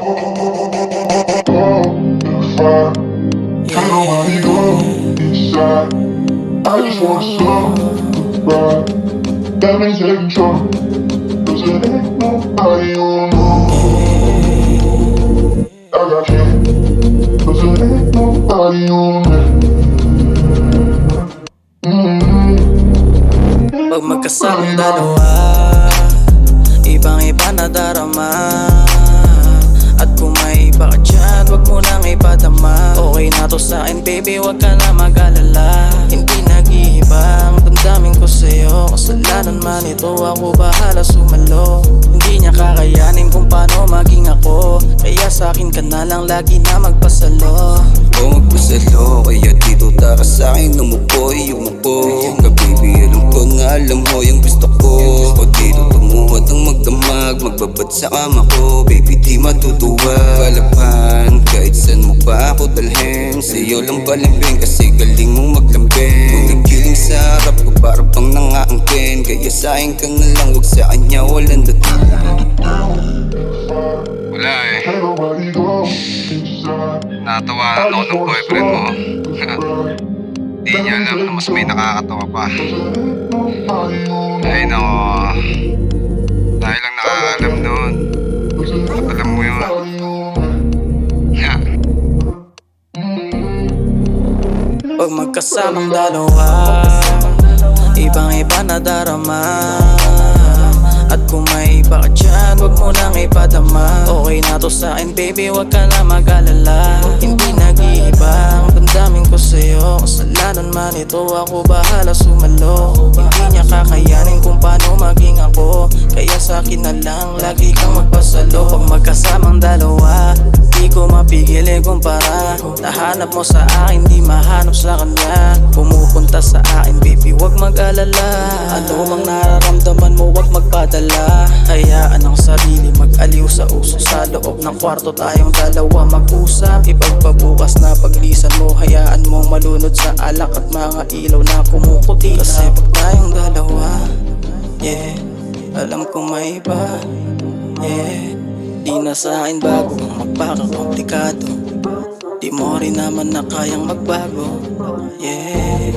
I just wanna slow ride. Let me take control. Cause it ain't nobody on me. I got you. Cause it ain't nobody on me. Pag magkasamang dalawa, ibang-iba na darama. At kung may iba ka dyan, wag mo nang ipadama. Okay na to sa'kin baby, wag ka na mag-alala. Hindi nag-iiba ang damdamin ko sa'yo. Kasalanan man ito, ako bahala sumalo. Hindi niya kakayanin kung paano maging ako. Kaya sa'kin ka na lang lagi na magpasalo. O magpasalo, kaya dito taka sa'kin umupoy, umupo. Ka baby, alam ko na alam mo yung gusto ko. O dito tumuhat ang magdamag, magbabad sa kama ko. Baby di matutuwa, palapan kahit saan mo pa ako dalhin. Sa'yo lang palambing kasi galing mong maglambing. Kung nagiling sa harap ko para bang nangaangkin. Kaya sa'kin ka na lang, wag sa kanya walang dating. Wala eh, Ain't nobody go inside. natawanan ako ng boyfriend mo. Di niya alam na mas may nakakatawa pa. Nobody on me. Ay nako, dahil lang nakakalam nun. Alam mo yun. Pag magkasamang dalawa, ibang-iba na darama. At kung may iba ka dyan, wag mo nang ipadama. Okay na to sa'kin baby, wag ka na mag-alala. Hindi nag-iiba ang damdamin ko sa'yo. Kasalanan man ito, ako bahala sumalo. Hindi niya kakayanin kung paano maging ako. Kaya sa'kin na lang, lagi kang magpasalo. Pag magkasamang dalawa, di ko mapigil kumpara. Nahanap mo sa akin, di mahanap sa kanya. Pumupunta sa akin baby, wag mag-alala. Ano mang nararamdaman mo, wag magpadala. Hayaan ang sarili mag-aliw sa uso. Sa loob ng kwarto tayong dalawa mag-usap. Ipagpabukas na paglisan mo, hayaan mong malunod sa alak at mga ilaw na kumukuti. Kasi pag tayong dalawa, yeah, alam kong may iba, yeah. Di na sa'kin bago ang magpakakomplikado. Di mo rin naman na kayang magbago, yeah.